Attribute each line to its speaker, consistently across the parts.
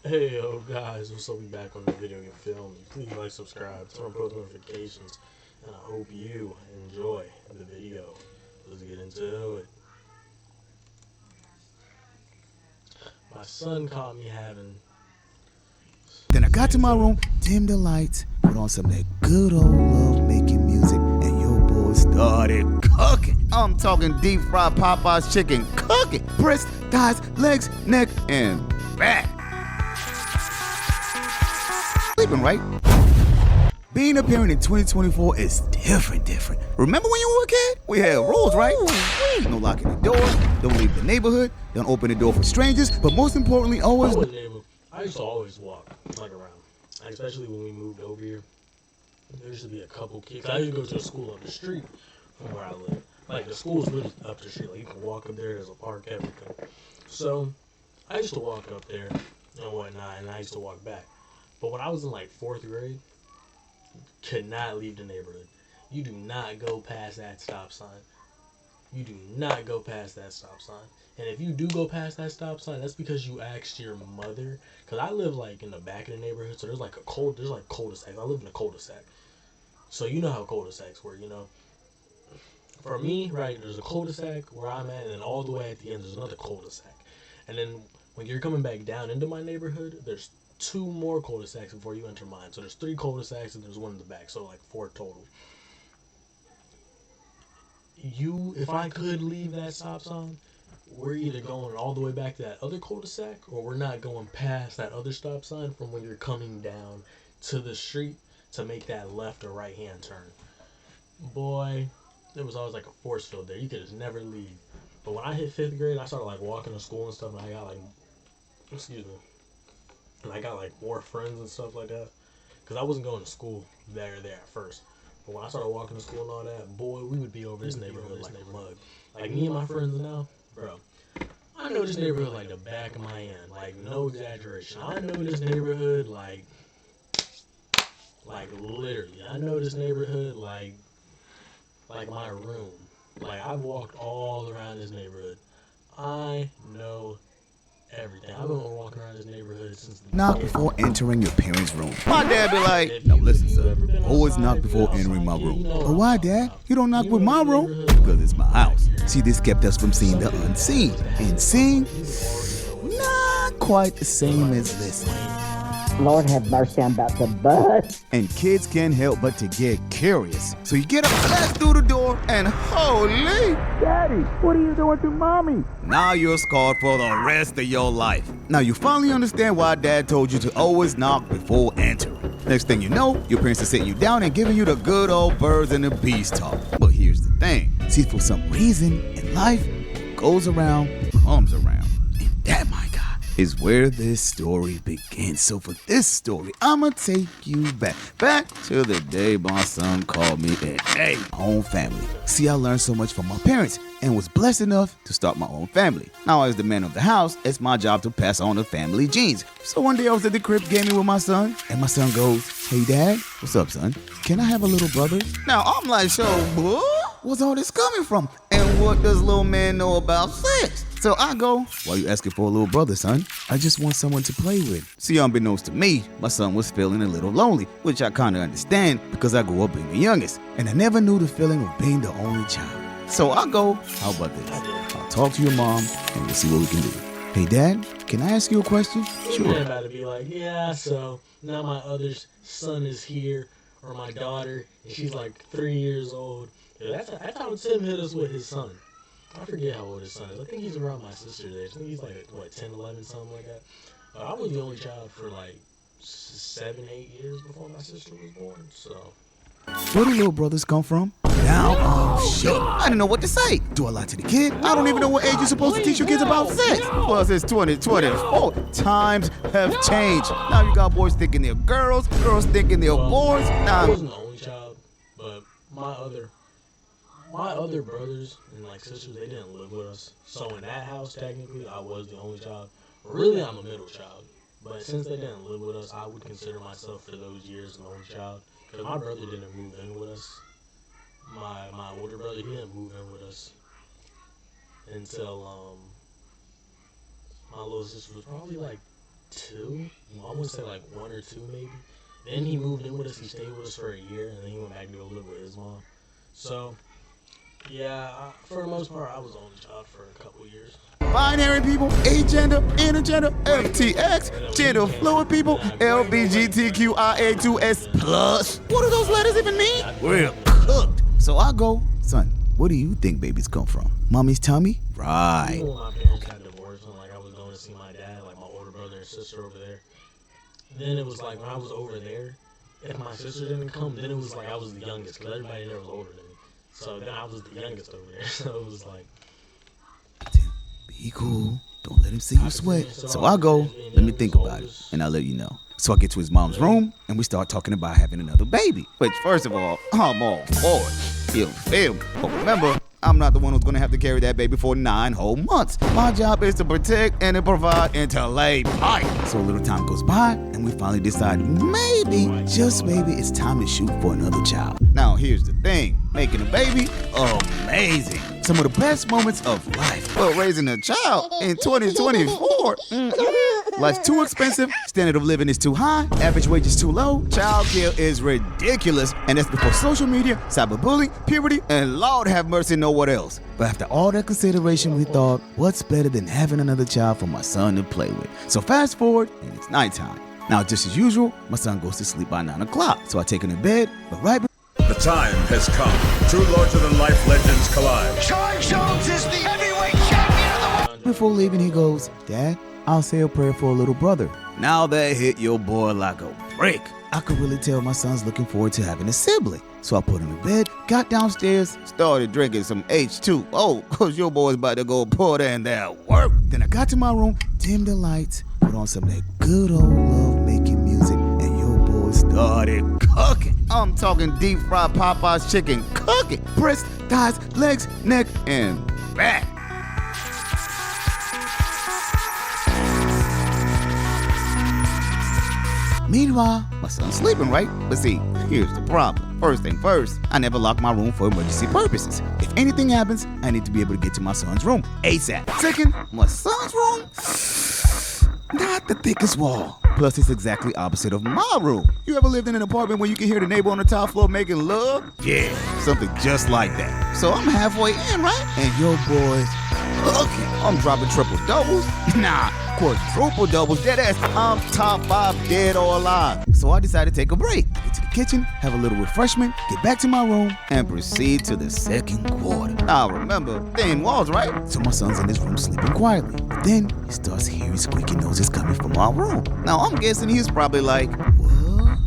Speaker 1: Hey yo guys, what's up? We back on the video game film. Please like, subscribe, turn on post notifications, and I hope you enjoy the video. Let's get into it. My son caught me having.
Speaker 2: Then I got to my room, dimmed the lights, put on some of that good old love making music, and your boy started cooking. I'm talking deep fried Popeye's chicken, cooking. Breast, thighs, legs, neck, and back. Sleeping, right? Being a parent in 2024 is different. Remember when you were a kid? We had rules, right? No locking the door, don't leave the neighborhood, don't open the door for strangers, but most importantly, always...
Speaker 1: I used to always walk around, especially when we moved over here. There used to be a couple kids. I used to go to a school up the street from where I live. Like the school's really up the street. Like you can walk up there. There's a park, everything. So I used to walk up there and whatnot, and I used to walk back. But when I was in like fourth grade, could not leave the neighborhood. You do not go past that stop sign. You do not go past that stop sign. And if you do go past that stop sign, that's because you asked your mother. Cause I live like in the back of the neighborhood, so there's like cul-de-sacs. I live in a cul-de-sac, so you know how cul-de-sacs work. For me, right, there's a cul-de-sac where I'm at, and then all the way at the end there's another cul-de-sac. And then when you're coming back down into my neighborhood, there's two more cul-de-sacs before you enter mine. So there's three cul-de-sacs and there's one in the back, so like four total. If I could leave that stop sign, we're either going all the way back to that other cul-de-sac, or we're not going past that other stop sign from when you're coming down to the street to make that left or right hand turn. Boy, there was always like a force field there. You could just never leave. But when I hit fifth grade, I started like walking to school and stuff, and I got like, excuse me, and I got like more friends and stuff like that. Cause I wasn't going to school there at first. But when I started walking to school and all that, boy, we would be over this neighborhood like a mug. Like me and my friends now, bro. I know this neighborhood like the back of my hand. Like no exaggeration. I know this neighborhood like literally. I know this neighborhood like my room. Like I've walked all around this neighborhood. I know everything. I've been walking around this neighborhood since the
Speaker 2: knock before entering your parents' room. My dad be like, no, listen, son. Always knock before entering my room. But why, Dad? You don't knock with my room? Because it's my house. See, this kept us from seeing the unseen. And seeing, not quite the same as listening.
Speaker 3: Lord have mercy, I'm about to bust.
Speaker 2: And kids can't help but to get curious. So you get up, blast through the door, and holy, Daddy, what are you doing to Mommy? Now you're scarred for the rest of your life. Now you finally understand why Dad told you to always knock before entering. Next thing you know, your parents are sitting you down and giving you the good old birds and the bees talk. But here's the thing. See, for some reason in life, what goes around comes around. And that, my God, is where this story begins. So for this story, I'ma take you back to the day my son called me a home family. See, I learned so much from my parents and was blessed enough to start my own family. Now, as the man of the house, it's my job to pass on the family genes. So one day I was at the crib gaming with my son, and my son goes, "Hey Dad, what's up, son? Can I have a little brother?" Now I'm like, so what? Where's all this coming from? And what does little man know about sex? So I go, "Why you asking for a little brother, son? I just want someone to play with." See, unbeknownst to me, my son was feeling a little lonely, which I kind of understand because I grew up being the youngest, and I never knew the feeling of being the only child. So I go, "How about this? I'll talk to your mom, and we'll see what we can do." "Hey, Dad, can I ask you a question?"
Speaker 1: Sure. About to be like, yeah, so now my other son is here, or my daughter, and she's like 3 years old. Yeah, that's how Tim hit us with his son. I forget how old his son is. I think he's around my sister's age. I think he's like, what, 10, 11, something like that. I was the only child for like 7, 8 years before my sister was born, so.
Speaker 2: Where do little brothers come from? Now I'm shook. I didn't know what to say. Do I lie to the kid? I don't even know what age you're supposed to teach your kids about sex. Plus, it's 2024. Times have changed. Now you got boys thinking they're girls thinking they're boys.
Speaker 1: I wasn't the only child, but my other brothers and like sisters, they didn't live with us. So in that house, technically, I was the only child. Really, I'm a middle child. But since they didn't live with us, I would consider myself for those years an only child. Because my brother didn't move in with us. My older brother, he didn't move in with us until my little sister was probably like 2. I want to say like 1 or 2 maybe. Then he moved in with us. He stayed with us for a year, and then he went back to go live with his mom. So, yeah, for the most part, I was the only child for a couple years.
Speaker 2: Binary people, agender, intergender, FTX, gender fluid people, LBGTQIA2S plus. What do those letters even mean? We're cooked. So I go, son, where do you think babies come from? Mommy's tummy? Right.
Speaker 1: Even when my parents got divorced and like I was going to see my dad, like my older brother and sister over there, then it was like when I was over there, if my sister didn't come, then it was like I was the youngest because everybody there was older than me. So then I was the youngest over there. So it was like,
Speaker 2: be cool. Don't let him see you sweat. So I go, let me think about it, and I'll let you know. So I get to his mom's room, and we start talking about having another baby. Which, first of all, I'm all for it. You feel me? But remember, I'm not the one who's gonna have to carry that baby for 9 whole months. My job is to protect and to provide and to lay pipe. So a little time goes by, and we finally decide maybe, just maybe, it's time to shoot for another child. Now, here's the thing. Making a baby, amazing. Some of the best moments of life. But raising a child in 2024, life's too expensive, standard of living is too high, average wage is too low, childcare is ridiculous, and that's before social media, cyberbullying, puberty, and Lord have mercy, know what else. But after all that consideration, we thought, what's better than having another child for my son to play with? So fast forward, and it's nighttime. Now, just as usual, my son goes to sleep by 9 o'clock, so I take him to bed, but right
Speaker 4: The time has come. Two larger-than-life legends collide.
Speaker 5: John Jones is the heavyweight champion of the world.
Speaker 2: before leaving, he goes, Dad, I'll say a prayer for a little brother. Now that hit your boy like a brick. I could really tell my son's looking forward to having a sibling. So I put him to bed, got downstairs, started drinking some H2O, cause your boy's about to go put in that work. Then I got to my room, dimmed the lights, put on some of that good old love-making music, and your boy started cooking. I'm talking deep fried Popeye's chicken, cooking. Breast, thighs, legs, neck, and back. Meanwhile, my son's sleeping, right? But see, here's the problem. First thing first, I never lock my room for emergency purposes. If anything happens, I need to be able to get to my son's room ASAP. Second, my son's room, not the thickest wall. Plus, it's exactly opposite of my room. You ever lived in an apartment where you can hear the neighbor on the top floor making love? Yeah, something just like that. So I'm halfway in, right? And your boy's cooking. I'm dropping triple doubles. Nah, quadruple doubles. Dead ass. I'm top 5 dead or alive. So I decided to take a break. Get to the kitchen, have a little refreshment, get back to my room, and proceed to the second quarter. Now remember, thin walls, right? So my son's in his room sleeping quietly. But then he starts hearing squeaky noises coming from our room. Now I'm guessing he's probably like, what?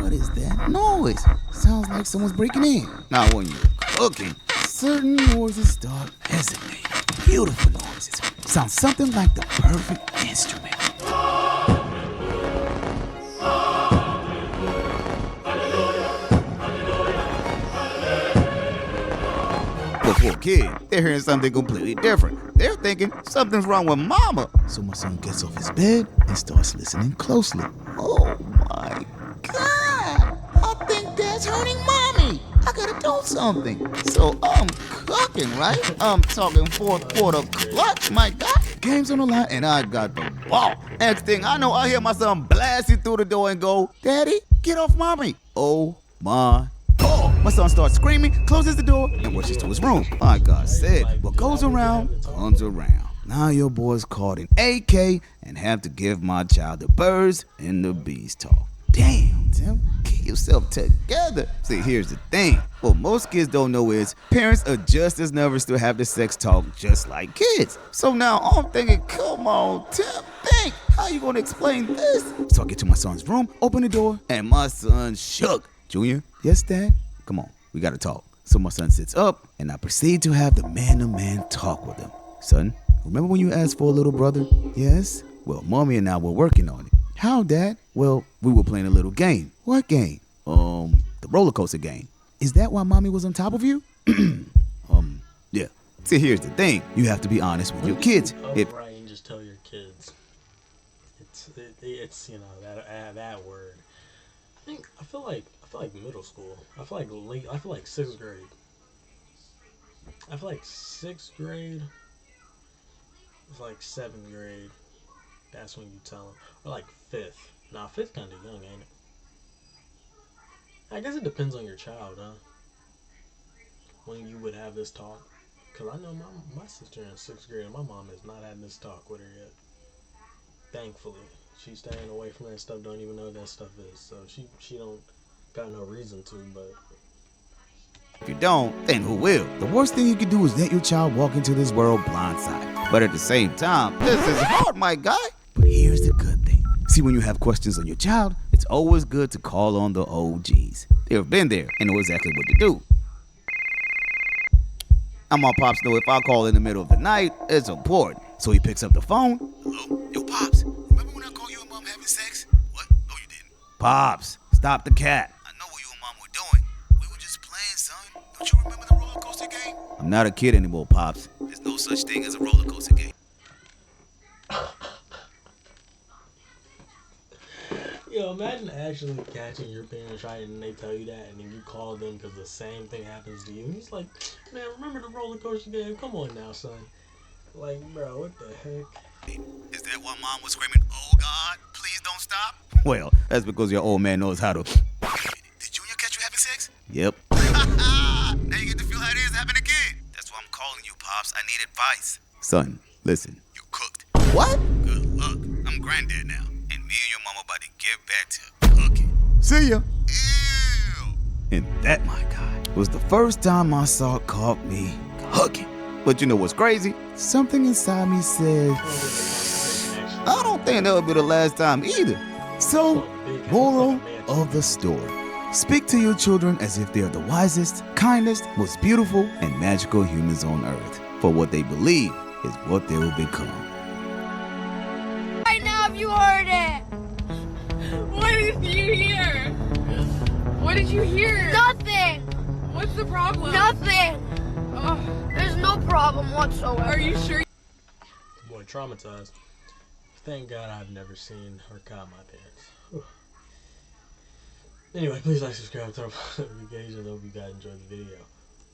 Speaker 2: What is that noise? Sounds like someone's breaking in. Now when you're cooking, certain noises start resonating. Beautiful noises. Sounds something like the perfect instrument. But for a kid, they're hearing something completely different. They're thinking something's wrong with mama. So my son gets off his bed and starts listening closely. Oh my God! I think Dad's hurting mommy. I gotta do something. So I'm cooking, right? I'm talking fourth quarter clutch, my God. Game's on the line and I got the ball. Next thing I know, I hear my son blasting through the door and go, Daddy, get off mommy. Oh my God. My son starts screaming, closes the door, and rushes to his room. My God said, what goes around comes around. Now your boy's caught in AK and have to give my child the birds and the bees talk. Damn, Tim, get yourself together. See, here's the thing. What most kids don't know is parents are just as nervous to have the sex talk just like kids. So now I'm thinking, come on, Tim, think. How you gonna explain this? So I get to my son's room, open the door, and my son shook. Junior, yes, Dad? Come on, we gotta talk. So my son sits up, and I proceed to have the man-to-man talk with him. Son, remember when you asked for a little brother? Yes? Well, Mommy and I were working on it. How, Dad? Well, we were playing a little game. What game? The roller coaster game. Is that why Mommy was on top of you? Yeah. See, here's the thing. You have to be honest with your kids.
Speaker 1: Right, and just tell your kids. It's you know that word. I feel like middle school. I feel like 6th grade. I feel like 6th grade was like 7th grade. That's when you tell them. Or like 5th. Nah, 5th kind of young, ain't it? I guess it depends on your child, huh? When you would have this talk. Because I know my sister in 6th grade, and my mom has not had this talk with her yet. Thankfully. She's staying away from that stuff, don't even know what that stuff is. So she don't got no reason to, but...
Speaker 2: If you don't, then who will? The worst thing you can do is let your child walk into this world blindsided. But at the same time, this is hard, my guy. But here's the good thing. See, when you have questions on your child, it's always good to call on the OGs. They've been there and know exactly what to do. And my pops know if I call in the middle of the night, it's important. So he picks up the phone. Hello? Yo, Pops, remember when I called you and Mom having sex? What? No, you didn't. Pops, stop the cat. I know what you and Mom were doing. We were just playing, son. Don't you remember the roller coaster game? I'm not a kid anymore, Pops. There's no such thing as a roller coaster game.
Speaker 1: Yo, imagine actually catching your parents right and they tell you that and then you call them because the same thing happens to you. And it's like, man, remember the roller coaster game? Come on now, son. Like, bro, what the heck?
Speaker 2: Is that why Mom was screaming, oh God, please don't stop? Well, that's because your old man knows how to... Did Junior catch you having sex? Yep. Now you get to feel how it is to happen again. That's why I'm calling you, Pops. I need advice. Son, listen. You cooked. What? Good luck. I'm granddad now. And me and your mama about to get back to cooking. See ya. Ew. And that, my guy, was the first time my sock caught me cooking. But you know what's crazy? Something inside me said, I don't think that'll be the last time either. So, moral of the story. Speak to your children as if they are the wisest, kindest, most beautiful, and magical humans on earth. For what they believe is what they will become.
Speaker 6: Right now, if you heard it.
Speaker 7: What did you hear? What did you hear?
Speaker 6: Nothing.
Speaker 7: What's the problem?
Speaker 6: Nothing. There's no problem whatsoever.
Speaker 7: Are you sure?
Speaker 1: Boy, traumatized. Thank God I've never seen or caught my parents. Whew. Anyway, please like, subscribe, turn on notifications. I hope you guys enjoyed the video.